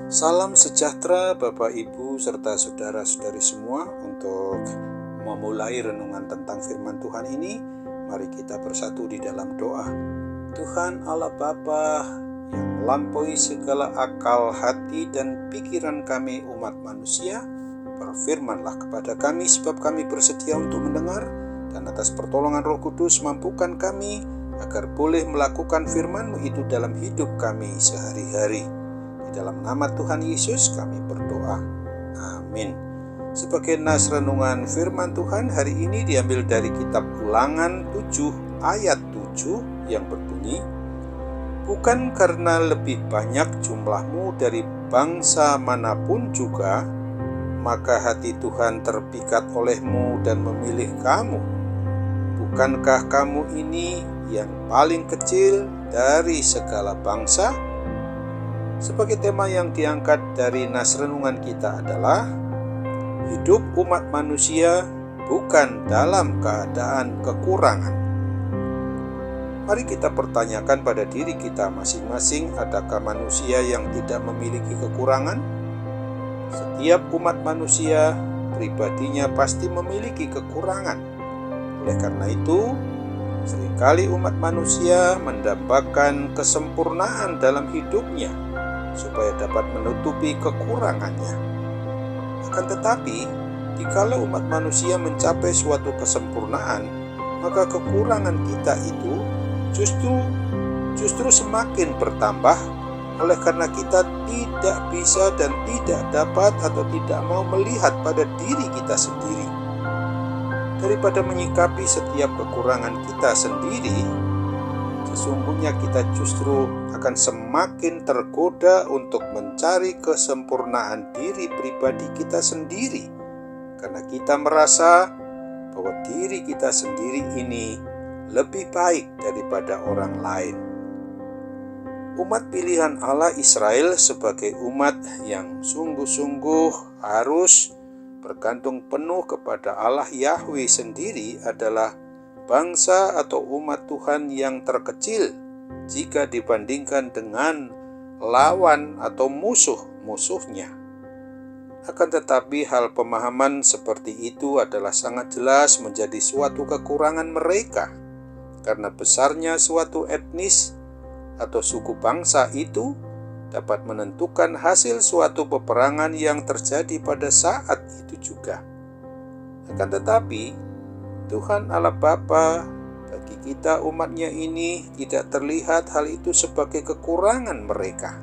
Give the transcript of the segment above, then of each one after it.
Salam sejahtera Bapak Ibu serta saudara-saudari semua. Untuk memulai renungan tentang firman Tuhan ini, mari kita bersatu di dalam doa. Tuhan Allah Bapa yang melampaui segala akal, hati dan pikiran kami umat manusia, berfirmanlah kepada kami sebab kami bersedia untuk mendengar, dan atas pertolongan Roh Kudus mampukan kami agar boleh melakukan firman-Mu itu dalam hidup kami sehari-hari. Di dalam nama Tuhan Yesus kami berdoa. Amin. Sebagai nas renungan firman Tuhan hari ini diambil dari kitab Ulangan 7 ayat 7 yang berbunyi, "Bukan karena lebih banyak jumlahmu dari bangsa manapun juga, maka hati Tuhan terpikat olehmu dan memilih kamu. Bukankah kamu ini yang paling kecil dari segala bangsa?" Sebagai tema yang diangkat dari nas renungan kita adalah hidup umat manusia bukan dalam keadaan kekurangan. Mari kita pertanyakan pada diri kita masing-masing, adakah manusia yang tidak memiliki kekurangan? Setiap umat manusia pribadinya pasti memiliki kekurangan. Oleh karena itu, seringkali umat manusia mendambakan kesempurnaan dalam hidupnya supaya dapat menutupi kekurangannya. Akan tetapi, jikalau umat manusia mencapai suatu kesempurnaan, maka kekurangan kita itu justru semakin bertambah, oleh karena kita tidak bisa dan tidak dapat atau tidak mau melihat pada diri kita sendiri. Daripada menyikapi setiap kekurangan kita sendiri, sesungguhnya kita justru akan semakin tergoda untuk mencari kesempurnaan diri pribadi kita sendiri, karena kita merasa bahwa diri kita sendiri ini lebih baik daripada orang lain. Umat pilihan Allah Israel sebagai umat yang sungguh-sungguh harus bergantung penuh kepada Allah Yahweh sendiri adalah bangsa atau umat Tuhan yang terkecil jika dibandingkan dengan lawan atau musuh-musuhnya. Akan tetapi hal pemahaman seperti itu adalah sangat jelas menjadi suatu kekurangan mereka, karena besarnya suatu etnis atau suku bangsa itu dapat menentukan hasil suatu peperangan yang terjadi pada saat itu juga. Akan tetapi Tuhan Allah Bapa bagi kita umatnya ini tidak terlihat hal itu sebagai kekurangan mereka.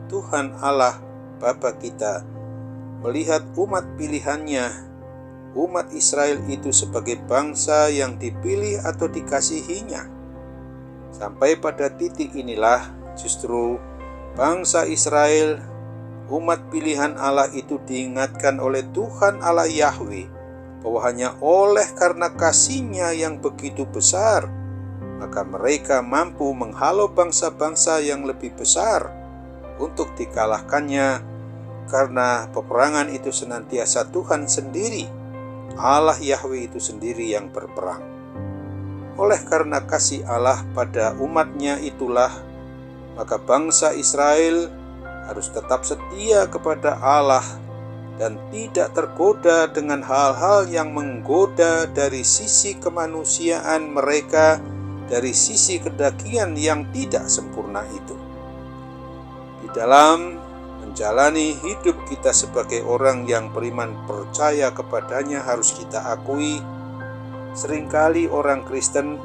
Tuhan Allah Bapa kita melihat umat pilihannya, umat Israel itu sebagai bangsa yang dipilih atau dikasihinya. Sampai pada titik inilah justru bangsa Israel, umat pilihan Allah itu diingatkan oleh Tuhan Allah Yahweh bahwa hanya oleh karena kasih-Nya yang begitu besar, maka mereka mampu menghalau bangsa-bangsa yang lebih besar untuk dikalahkannya, karena peperangan itu senantiasa Tuhan sendiri, Allah Yahweh itu sendiri yang berperang. Oleh karena kasih Allah pada umat-Nya itulah, maka bangsa Israel harus tetap setia kepada Allah dan tidak tergoda dengan hal-hal yang menggoda dari sisi kemanusiaan mereka, dari sisi kedagingan yang tidak sempurna itu. Di dalam menjalani hidup kita sebagai orang yang beriman percaya kepadanya, harus kita akui seringkali orang Kristen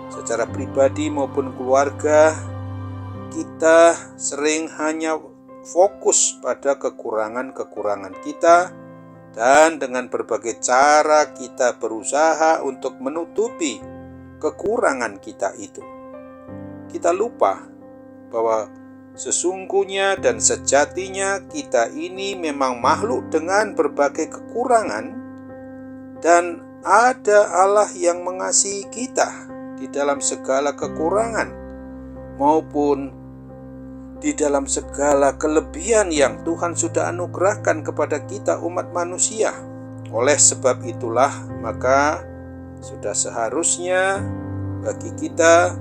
secara pribadi maupun keluarga, kita sering hanya fokus pada kekurangan-kekurangan kita, dan dengan berbagai cara kita berusaha untuk menutupi kekurangan kita itu. Kita lupa bahwa sesungguhnya dan sejatinya kita ini memang makhluk dengan berbagai kekurangan, dan ada Allah yang mengasihi kita di dalam segala kekurangan maupun di dalam segala kelebihan yang Tuhan sudah anugerahkan kepada kita umat manusia. Oleh sebab itulah, maka sudah seharusnya bagi kita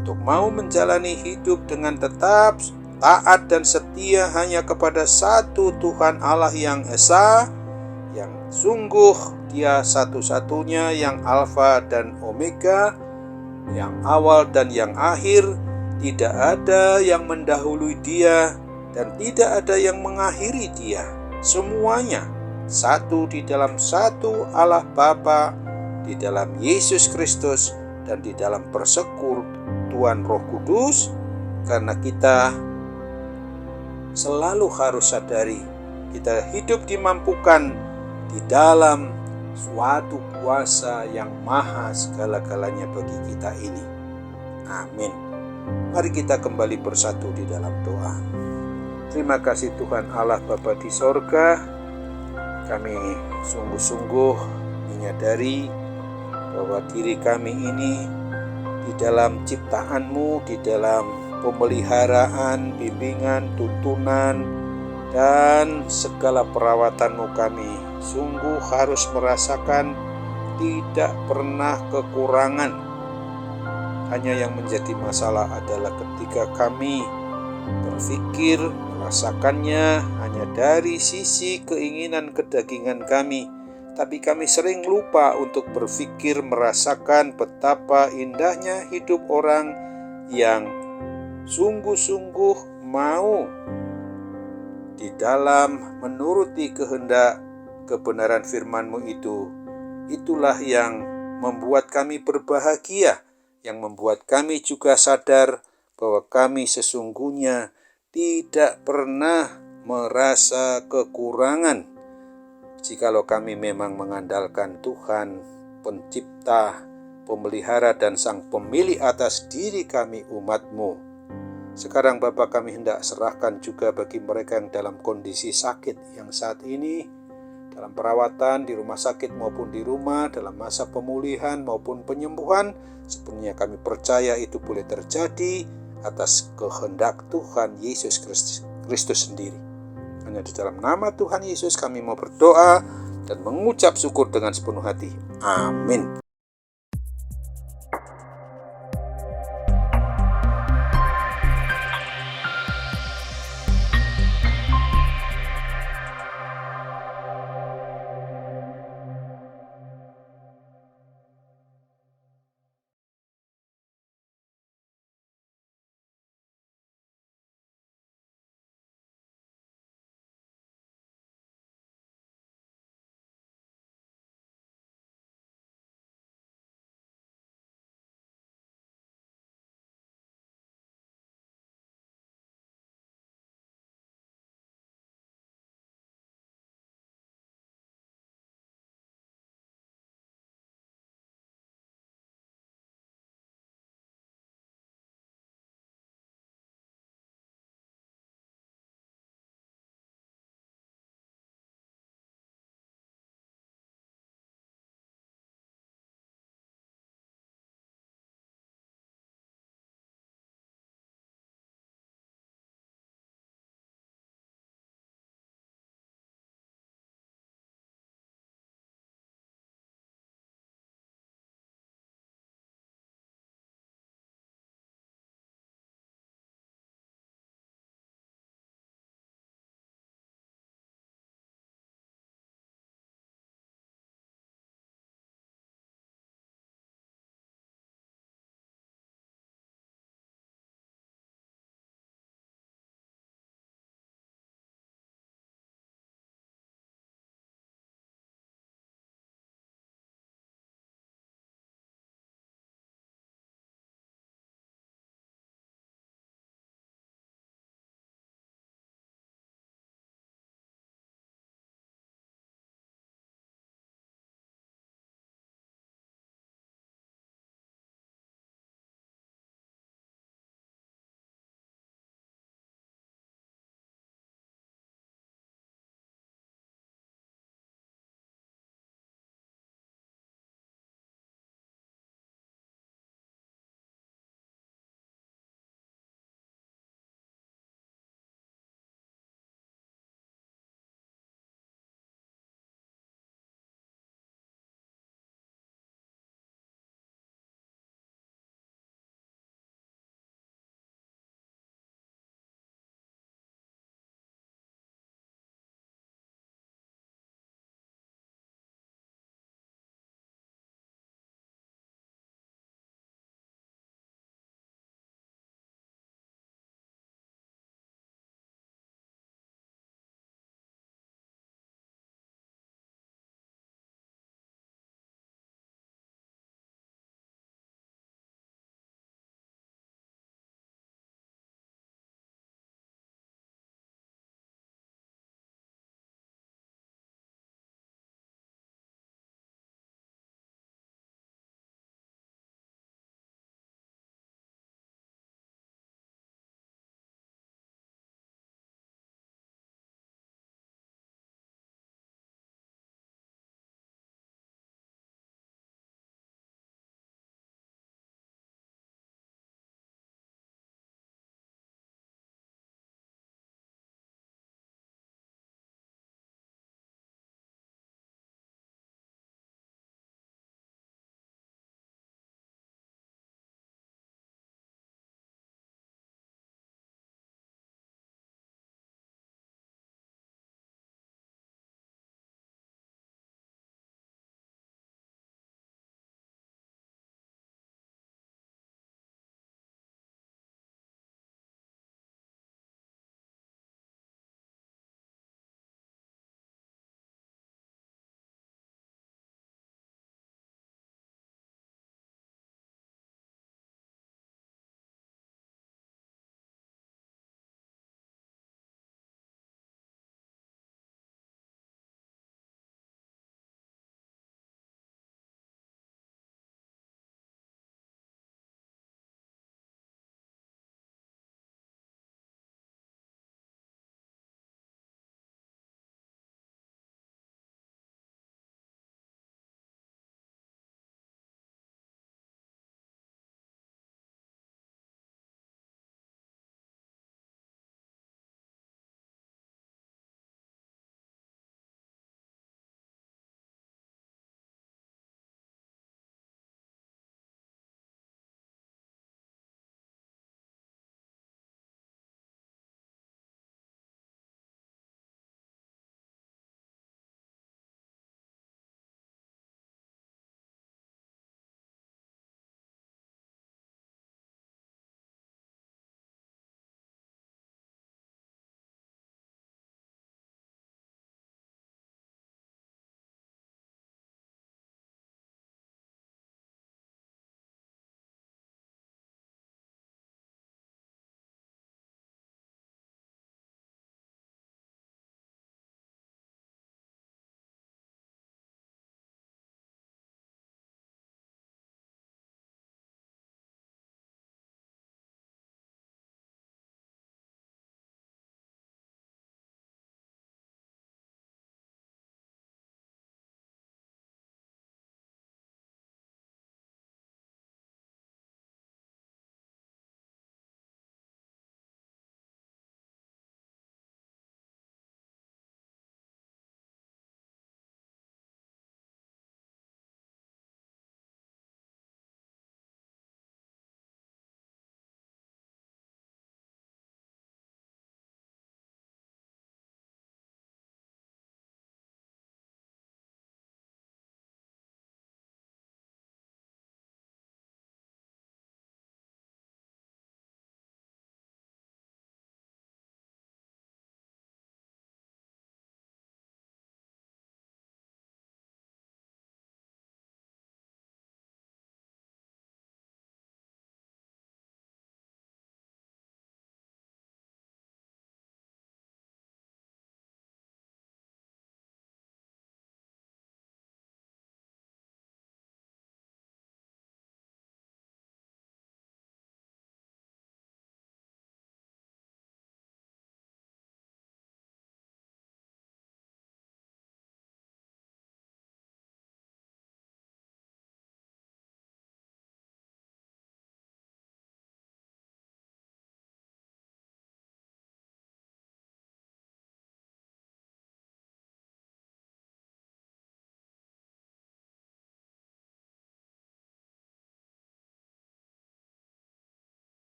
untuk mau menjalani hidup dengan tetap taat dan setia hanya kepada satu Tuhan Allah yang esa, yang sungguh Dia satu-satunya, yang Alfa dan Omega, yang awal dan yang akhir. Tidak ada yang mendahului Dia dan tidak ada yang mengakhiri Dia. Semuanya satu di dalam satu Allah Bapa, di dalam Yesus Kristus, dan di dalam persekutuan Roh Kudus. Karena kita selalu harus sadari, kita hidup dimampukan di dalam suatu kuasa yang maha segala-galanya bagi kita ini. Amin. Mari kita kembali bersatu di dalam doa. Terima kasih Tuhan Allah Bapa di sorga. Kami sungguh-sungguh menyadari bahwa diri kami ini di dalam ciptaan-Mu, di dalam pemeliharaan, bimbingan, tuntunan, dan segala perawatan-Mu, kami sungguh harus merasakan tidak pernah kekurangan. Hanya yang menjadi masalah adalah ketika kami berpikir merasakannya hanya dari sisi keinginan kedagingan kami, tapi kami sering lupa untuk berpikir merasakan betapa indahnya hidup orang yang sungguh-sungguh mau di dalam menuruti kehendak kebenaran firman-Mu itu. Itulah yang membuat kami berbahagia, yang membuat kami juga sadar bahwa kami sesungguhnya tidak pernah merasa kekurangan jikalau kami memang mengandalkan Tuhan, pencipta, pemelihara, dan sang pemilik atas diri kami umat-Mu. Sekarang Bapa, kami hendak serahkan juga bagi mereka yang dalam kondisi sakit yang saat ini, dalam perawatan di rumah sakit maupun di rumah, dalam masa pemulihan maupun penyembuhan. Sepenuhnya kami percaya itu boleh terjadi atas kehendak Tuhan Yesus Kristus sendiri. Hanya di dalam nama Tuhan Yesus kami mau berdoa dan mengucap syukur dengan sepenuh hati. Amin.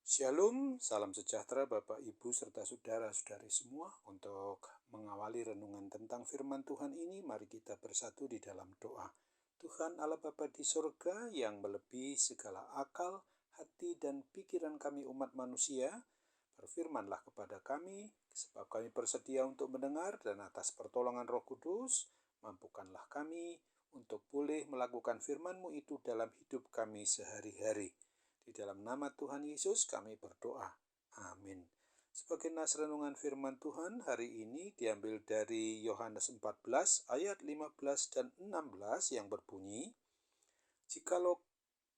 Shalom, salam sejahtera Bapak, Ibu, serta saudara-saudari semua. Untuk mengawali renungan tentang firman Tuhan ini, mari kita bersatu di dalam doa. Tuhan Allah Bapa di surga yang melebihi segala akal, hati, dan pikiran kami umat manusia, berfirmanlah kepada kami, sebab kami bersedia untuk mendengar, dan atas pertolongan Roh Kudus, mampukanlah kami untuk boleh melakukan firman-Mu itu dalam hidup kami sehari-hari. Di dalam nama Tuhan Yesus kami berdoa. Amin. Sebagai nas renungan firman Tuhan hari ini diambil dari Yohanes 14 ayat 15 dan 16 yang berbunyi, "Jikalau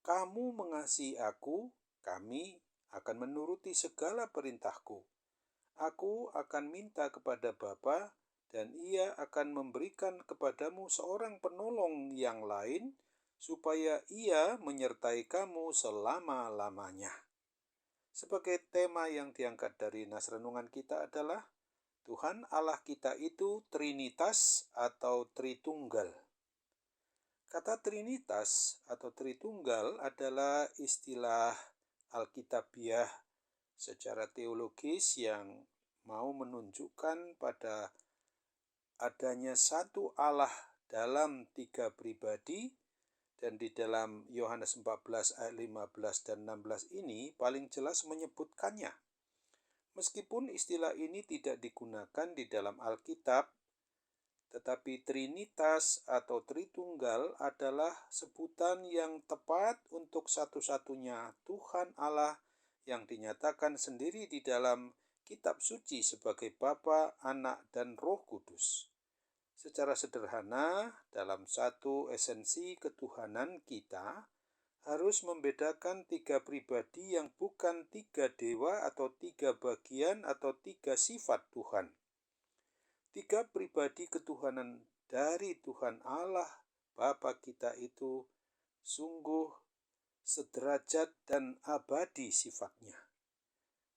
kamu mengasihi aku, kami akan menuruti segala perintahku. Aku akan minta kepada Bapa, dan Ia akan memberikan kepadamu seorang penolong yang lain, supaya Ia menyertai kamu selama-lamanya." Sebagai tema yang diangkat dari nas renungan kita adalah Tuhan Allah kita itu Trinitas atau Tritunggal. Kata Trinitas atau Tritunggal adalah istilah Alkitabiah secara teologis yang mau menunjukkan pada adanya satu Allah dalam tiga pribadi, dan di dalam Yohanes 14 ayat 15 dan 16 ini paling jelas menyebutkannya. Meskipun istilah ini tidak digunakan di dalam Alkitab, tetapi Trinitas atau Tritunggal adalah sebutan yang tepat untuk satu-satunya Tuhan Allah yang dinyatakan sendiri di dalam kitab suci sebagai Bapa, Anak, dan Roh Kudus. Secara sederhana, dalam satu esensi ketuhanan kita harus membedakan tiga pribadi yang bukan tiga dewa atau tiga bagian atau tiga sifat Tuhan. Tiga pribadi ketuhanan dari Tuhan Allah Bapa kita itu sungguh sederajat dan abadi sifatnya.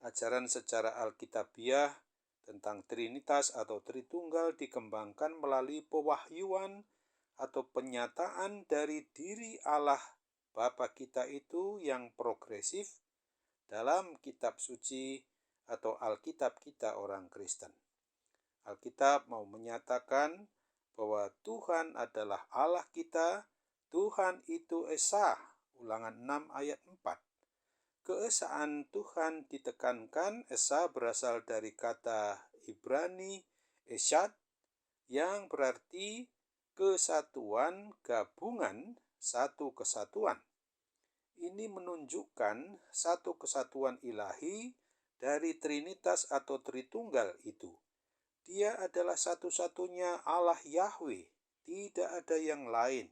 Ajaran secara Alkitabiah tentang Trinitas atau Tritunggal dikembangkan melalui pewahyuan atau penyataan dari diri Allah Bapa kita itu yang progresif dalam kitab suci atau Alkitab kita orang Kristen. Alkitab mau menyatakan bahwa Tuhan adalah Allah kita, Tuhan itu Esa, Ulangan 6 ayat 4. Keesaan Tuhan ditekankan. Esa berasal dari kata Ibrani Eshad yang berarti kesatuan, gabungan, satu kesatuan. Ini menunjukkan satu kesatuan ilahi dari Trinitas atau Tritunggal itu. Dia adalah satu-satunya Allah Yahweh, tidak ada yang lain.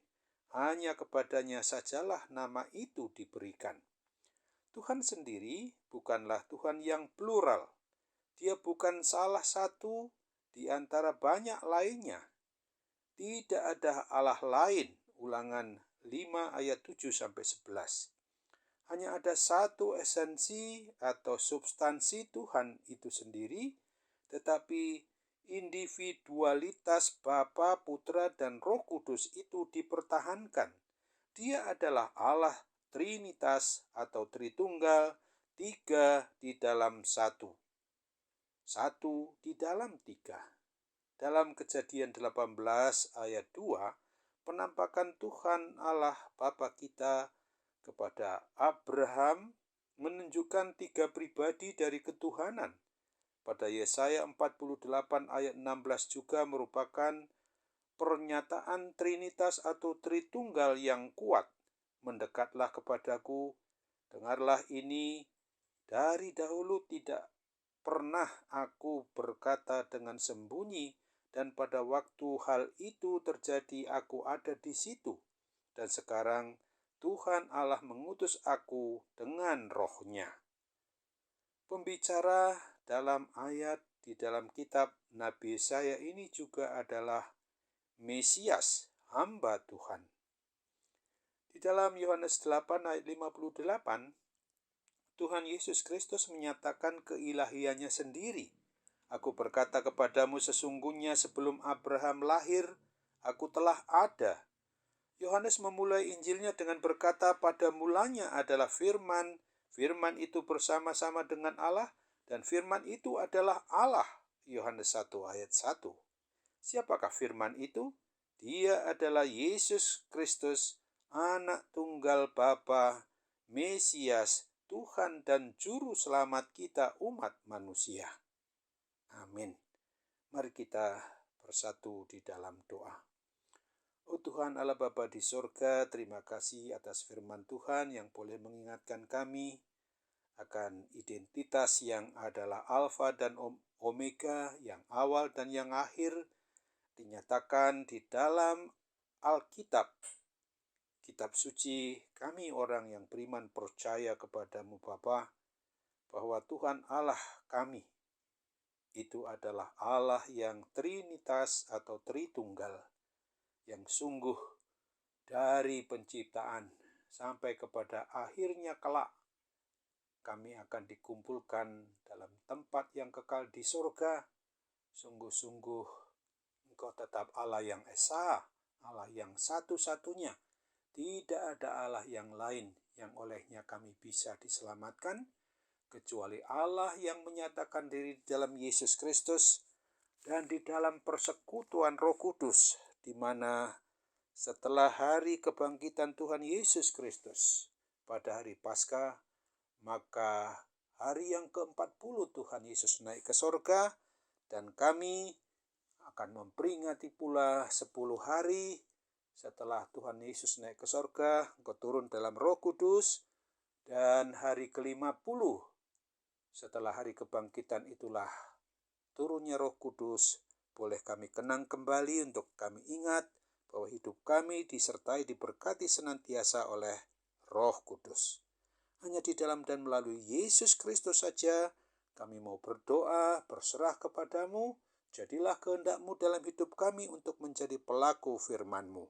Hanya kepadanya sajalah nama itu diberikan. Tuhan sendiri bukanlah Tuhan yang plural. Dia bukan salah satu di antara banyak lainnya. Tidak ada Allah lain. Ulangan 5 ayat 7-11. Hanya ada satu esensi atau substansi Tuhan itu sendiri, tetapi individualitas Bapa, Putra, dan Roh Kudus itu dipertahankan. Dia adalah Allah Trinitas atau Tritunggal, tiga di dalam satu. Satu di dalam tiga. Dalam Kejadian 18 ayat 2, penampakan Tuhan Allah Bapa kita kepada Abraham menunjukkan tiga pribadi dari ketuhanan. Pada Yesaya 48 ayat 16 juga merupakan pernyataan Trinitas atau Tritunggal yang kuat. Mendekatlah kepadaku, dengarlah ini, dari dahulu tidak pernah aku berkata dengan sembunyi, dan pada waktu hal itu terjadi aku ada di situ. Dan sekarang Tuhan Allah mengutus aku dengan Roh-Nya. Pembicara dalam ayat di dalam kitab Nabi Yesaya ini juga adalah Mesias, hamba Tuhan. Di dalam Yohanes 8 ayat 58, Tuhan Yesus Kristus menyatakan keilahiannya sendiri. Aku berkata kepadamu, sesungguhnya sebelum Abraham lahir, aku telah ada. Yohanes memulai Injilnya dengan berkata, pada mulanya adalah firman, Firman itu bersama-sama dengan Allah, dan firman itu adalah Allah. Yohanes 1 ayat 1. Siapakah firman itu? Dia adalah Yesus Kristus, anak tunggal Bapa, Mesias, Tuhan dan Juru Selamat kita umat manusia. Amin. Mari kita bersatu di dalam doa. Oh Tuhan Allah Bapa di sorga, terima kasih atas firman Tuhan yang boleh mengingatkan kami akan identitas yang adalah Alfa dan Omega, yang awal dan yang akhir, dinyatakan di dalam Alkitab, kitab suci. Kami orang yang beriman percaya kepadamu Bapa, bahwa Tuhan Allah kami itu adalah Allah yang Trinitas atau Tritunggal, yang sungguh dari penciptaan sampai kepada akhirnya kelak kami akan dikumpulkan dalam tempat yang kekal di surga. Sungguh-sungguh Engkau tetap Allah yang esa, Allah yang satu-satunya. Tidak ada Allah yang lain yang olehnya kami bisa diselamatkan, kecuali Allah yang menyatakan diri dalam Yesus Kristus dan di dalam persekutuan Roh Kudus, di mana setelah hari kebangkitan Tuhan Yesus Kristus pada hari Paskah, maka hari yang ke-40 Tuhan Yesus naik ke sorga, dan kami akan memperingati pula 10 hari setelah Tuhan Yesus naik ke sorga, Engkau turun dalam Roh Kudus, dan hari ke-50 setelah hari kebangkitan itulah turunnya Roh Kudus. Boleh kami kenang kembali untuk kami ingat bahwa hidup kami disertai diberkati senantiasa oleh Roh Kudus. Hanya di dalam dan melalui Yesus Kristus saja kami mau berdoa, berserah kepadamu. Jadilah kehendak-Mu dalam hidup kami untuk menjadi pelaku firman-Mu.